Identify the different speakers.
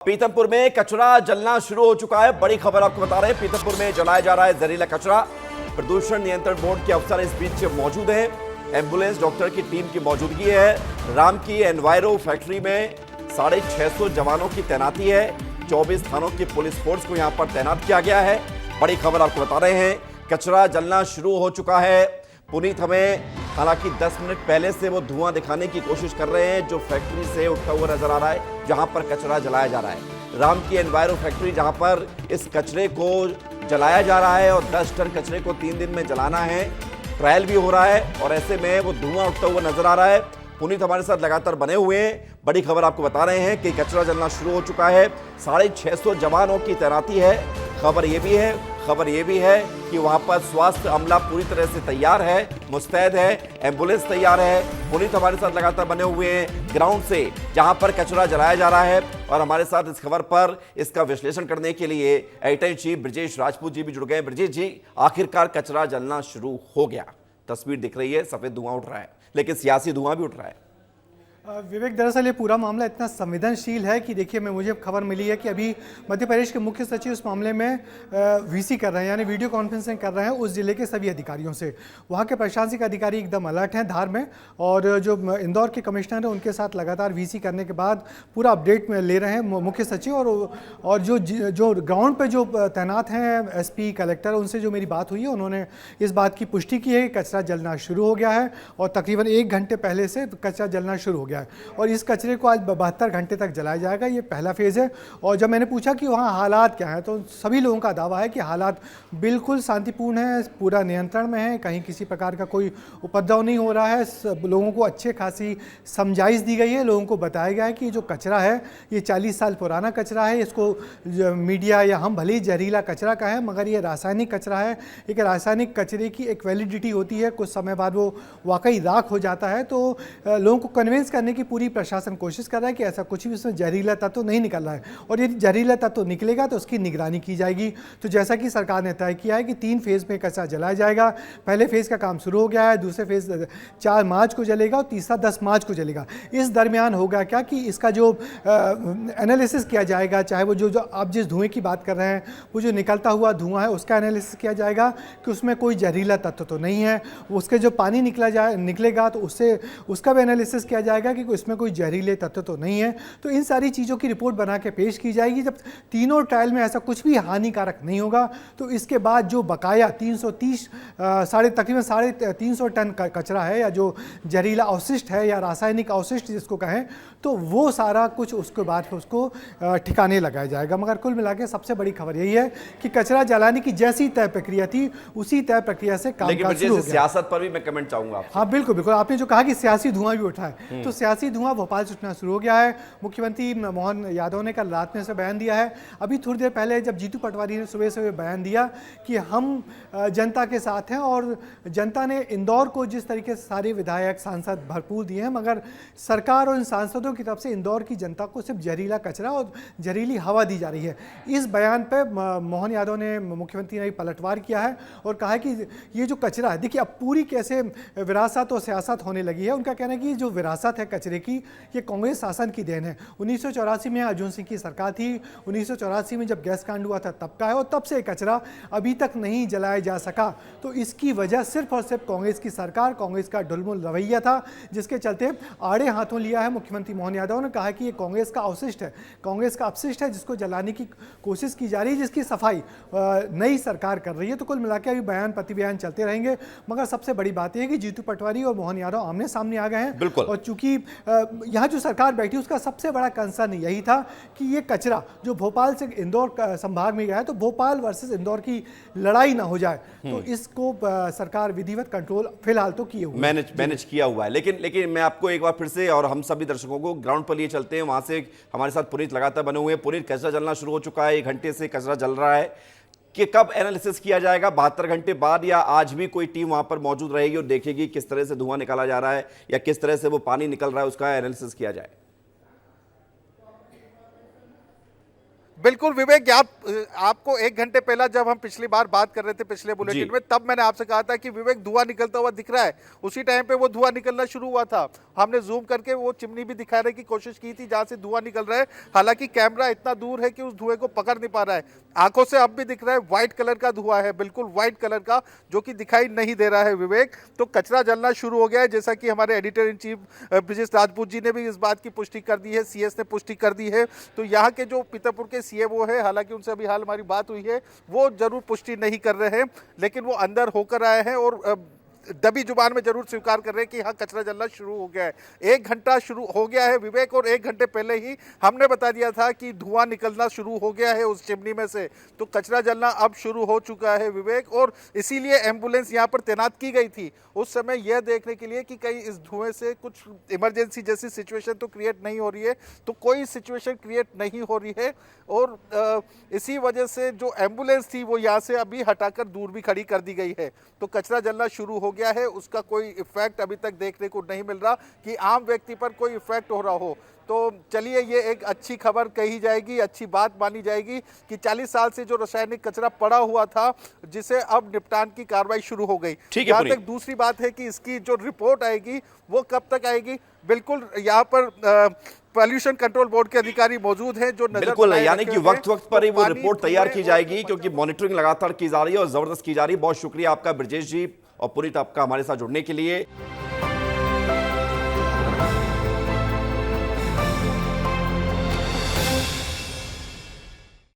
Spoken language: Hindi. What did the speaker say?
Speaker 1: पीथमपुर में कचरा जलना शुरू हो चुका है। बड़ी खबर आपको बता रहे हैं, पीथमपुर में जलाया जा रहा है जहरीला कचरा। प्रदूषण नियंत्रण बोर्ड के अफसर इस बीच मौजूद हैं। एम्बुलेंस डॉक्टर की टीम की मौजूदगी है। राम की एनवायरो फैक्ट्री में 650 जवानों की तैनाती है। 24 थानों की पुलिस फोर्स को यहां पर तैनात किया गया है। बड़ी खबर आपको बता रहे हैं, कचरा जलना शुरू हो चुका है। पुनीत हमें हालांकि 10 मिनट पहले से वो धुआं दिखाने की कोशिश कर रहे हैं जो फैक्ट्री से उठता हुआ नजर आ रहा है, जहां पर कचरा जलाया जा रहा है। राम की एनवायरो फैक्ट्री जहां पर इस कचरे को जलाया जा रहा है और 10 टन कचरे को 3 दिन में जलाना है। ट्रायल भी हो रहा है और ऐसे में वो धुआं उठता हुआ नजर आ रहा है। पुनीत हमारे साथ लगातार बने हुए हैं। बड़ी खबर आपको बता रहे हैं कि कचरा जलना शुरू हो चुका है। 650 जवानों की तैनाती है। खबर ये भी है कि वहां पर स्वास्थ्य अमला पूरी तरह से तैयार है, मुस्तैद है, एम्बुलेंस तैयार है। पुनीत हमारे साथ लगातार बने हुए हैं ग्राउंड से, जहां पर कचरा जलाया जा रहा है। और हमारे साथ इस खबर पर इसका विश्लेषण करने के लिए editor in chief Brajesh Rajput ji भी जुड़ गए। ब्रजेश जी, आखिरकार कचरा जलना शुरू हो गया। तस्वीर दिख रही है, सफेद धुआं उठ रहा है, लेकिन सियासी धुआं भी उठ रहा है।
Speaker 2: विवेक, दरअसल ये पूरा मामला इतना संवेदनशील है कि देखिए, मुझे खबर मिली है कि अभी मध्य प्रदेश के मुख्य सचिव इस मामले में वीसी कर रहे हैं, यानी वीडियो कॉन्फ्रेंसिंग कर रहे हैं उस जिले के सभी अधिकारियों से। वहाँ के प्रशासनिक अधिकारी एकदम अलर्ट हैं धार में, और जो इंदौर के कमिश्नर हैं उनके साथ लगातार वीसी करने के बाद पूरा अपडेट में ले रहे हैं मुख्य सचिव। और जो ग्राउंड पर जो तैनात हैं SP कलेक्टर, उनसे जो मेरी बात हुई है, उन्होंने इस बात की पुष्टि की है कि कचरा जलना शुरू हो गया है और तकरीबन 1 घंटे पहले से कचरा जलना शुरू हो गया है। और इस कचरे को आज 72 घंटे तक जलाया जाएगा। ये पहला फेज़ है। और जब मैंने पूछा कि वहाँ हालात क्या हैं, तो सभी लोगों का दावा है कि हालात बिल्कुल शांतिपूर्ण है, पूरा नियंत्रण में है, कहीं किसी प्रकार का कोई उपद्रव नहीं हो रहा है। सब लोगों को अच्छे खासी समझाइश दी गई है। लोगों को बताया गया है कि जो कचरा है ये 40 साल पुराना कचरा है। इसको मीडिया या हम भले ही जहरीला कचरा का है, मगर ये रासायनिक कचरा है। एक रासायनिक कचरे की एक वैलिडिटी होती है, कुछ समय बाद वो वाकई राख हो जाता है। तो लोगों को कन्विंस करने की पूरी प्रशासन कोशिश कर रहा है कि ऐसा कुछ भी उसमें जहरीला तत्व नहीं निकल रहा है, और यदि जहरीला तत्व निकलेगा तो उसकी निगरानी की जाएगी। तो जैसा कि सरकार ने तय किया है कि 3 फेज़ में कचरा जलाया जाएगा। पहले फेज़ का काम शुरू हो गया है, दूसरे फेज़ 4 मार्च को जलेगा और तीसरा 10 मार्च को जलेगा। इस दरमियान होगा क्या कि इसका जो एनालिसिस किया जाएगा, चाहे वो जो आप जिस धुएँ की बात कर रहे हैं, वो जो निकलता हुआ धुआं है उसका एनालिसिस किया जाएगा कि उसमें कोई जहरीला तत्व तो नहीं है। उसके जो पानी निकलेगा तो उसका भी एनालिसिस किया जाएगा कि इसमें कोई जहरीले तत्व तो नहीं है। तो इन सारी चीज़ों की रिपोर्ट बना के पेश की जाएगी। जब तीनों ट्रायल में ऐसा कुछ भी हानिकारक नहीं होगा तो इसके बाद जो बकाया 330 तकरीबन 350 टन कचरा है, या जो जहरीला अवशिष्ट है या रासायनिक अवशिष्ट जिसको कहें, तो वो सारा कुछ उसके बाद उसको ठिकाने लगाया जाएगा। मगर कुल मिला के सबसे बड़ी खबर यही है कि कचरा जलाने की जैसी तय प्रक्रिया थी, उसी तय प्रक्रिया से काम शुरू हो गया।
Speaker 1: सियासत पर भी मैं कमेंट चाहूंगा।
Speaker 2: हाँ, बिल्कुल। आपने जो कहा कि सियासी धुआं भी उठा है, तो सियासी धुआं भोपाल से उठना शुरू हो गया है। मुख्यमंत्री मोहन यादव ने कल रात में से बयान दिया है। अभी थोड़ी देर पहले जब जीतू पटवारी ने सुबह बयान दिया कि हम जनता के साथ हैं, और जनता ने इंदौर को जिस तरीके से सारे विधायक सांसद भरपूर दिए हैं, मगर सरकार और इन सांसदों की तरफ से इंदौर की जनता को सिर्फ जहरीला कचरा और जहरीली हवा दी जा रही है। इस बयान पर मोहन यादव ने, मुख्यमंत्री ने पलटवार किया है और कहा है कि ये जो कचरा है, देखिए अब पूरी कैसे विरासत और सियासत होने लगी है। उनका कहना है कि जो विरासत है कचरे की, ये कांग्रेस शासन की देन है। 1984 में अर्जुन सिंह की सरकार थी। 1984 में जब गैस कांड हुआ था तब का है, और तब से कचरा अभी तक नहीं जलाया जा सका। तो इसकी वजह सिर्फ और सिर्फ कांग्रेस की सरकार, कांग्रेस का ढुलमुल रवैया था, जिसके चलते आड़े हाथों लिया है। मुख्यमंत्री मोहन यादव ने कहा कि ये कांग्रेस का अवशिष्ट है, कांग्रेस का अपशिष्ट है, जिसको जलाने की कोशिश की जा रही है, जिसकी सफाई नई सरकार कर रही है। तो कुल मिलाकर अभी बयान प्रति बयान चलते रहेंगे, मगर सबसे बड़ी बात यह है कि जीतू पटवारी और मोहन यादव आमने सामने आ गए हैं। और चूंकि यहाँ जो सरकार बैठी, उसका सबसे बड़ा कंसर्न यही था कि ये कचरा जो भोपाल से इंदौर संभाग में गया है, तो भोपाल वर्सेस इंदौर की लड़ाई ना हो जाए। तो इसको सरकार विधिवत कंट्रोल फिलहाल तो किए हुए
Speaker 1: मैनेज किया हुआ है। लेकिन मैं आपको एक बार फिर से और हम सभी दर्शकों को ग्राउंड पर लिए चलते हैं। वहां से हमारे साथ पुनीत लगातार बने हुए हैं। पुनीत, कचरा जलना शुरू हो चुका है, 1 घंटे से कचरा जल रहा है, कि कब एनालिसिस किया जाएगा? 72 घंटे बाद, या आज भी कोई टीम वहां पर मौजूद रहेगी और देखेगी किस तरह से धुआं निकाला जा रहा है, या किस तरह से वो पानी निकल रहा है, उसका एनालिसिस किया जाए?
Speaker 3: बिल्कुल विवेक, आपको 1 घंटे पहला जब हम पिछली बार बात कर रहे थे पिछले बुलेटिन में, तब मैंने आपसे कहा था कि विवेक धुआं निकलता हुआ दिख रहा है। उसी टाइम पे वो धुआं निकलना शुरू हुआ था। हमने जूम करके वो चिमनी भी दिखाने की कोशिश की थी जहां से धुआं निकल रहा है। हालांकि कैमरा इतना दूर है कि उस धुएं को पकड़ नहीं पा रहा है। आंखों से अब भी दिख रहा है, व्हाइट कलर का धुआं है, बिल्कुल व्हाइट कलर का, जो कि दिखाई नहीं दे रहा है विवेक। तो कचरा जलना शुरू हो गया है, जैसा कि हमारे editor in chief Brijesh Rajput ji ने भी इस बात की पुष्टि कर दी है, सीएस ने पुष्टि कर दी है। तो यहाँ के जो पीतरपुर के सीएमओ है, हालांकि उनसे अभी हाल हमारी बात हुई है, वो जरूर पुष्टि नहीं कर रहे हैं, लेकिन वो अंदर होकर आए हैं और दबी जुबान में जरूर स्वीकार कर रहे हैं कि हाँ कचरा जलना शुरू हो गया है। 1 घंटा शुरू हो गया है विवेक, और 1 घंटे पहले ही हमने बता दिया था कि धुआं निकलना शुरू हो गया है उस चिमनी में से। तो कचरा जलना अब शुरू हो चुका है विवेक, और इसीलिए एम्बुलेंस यहाँ पर तैनात की गई थी उस समय यह देखने के लिए कि कहीं इस धुएं से कुछ इमरजेंसी जैसी सिचुएशन तो क्रिएट नहीं हो रही है। तो कोई सिचुएशन क्रिएट नहीं हो रही है, और इसी वजह से जो एम्बुलेंस थी वो यहाँ से अभी हटाकर दूर भी खड़ी कर दी गई है। तो कचरा जलना शुरू हो गया है, उसका कोई इफेक्ट अभी तक देखने को नहीं मिल रहा कि आम व्यक्ति पर कोई इफेक्ट हो रहा हो। तो चलिए, ये एक अच्छी खबर कही जाएगी, अच्छी बात मानी जाएगी कि 40 साल से जो रासायनिक कचरा पड़ा हुआ था, जिसे अब निपटान की कार्रवाई शुरू हो गई। यहाँ तक दूसरी बात है कि इसकी जो रिपोर्ट आएगी वो कब तक आएगी। बिल्कुल, यहाँ पर पॉल्यूशन कंट्रोल बोर्ड के अधिकारी मौजूद हैं जो नजर
Speaker 1: बिल्कुल, यानी कि वक्त वक्त पर ही वो रिपोर्ट तैयार की जाएगी, क्योंकि मॉनिटरिंग लगातार की जा रही है और जबरदस्त की जा रही है। बहुत शुक्रिया आपका ब्रजेश जी, और पूरी आपका हमारे साथ जुड़ने के लिए।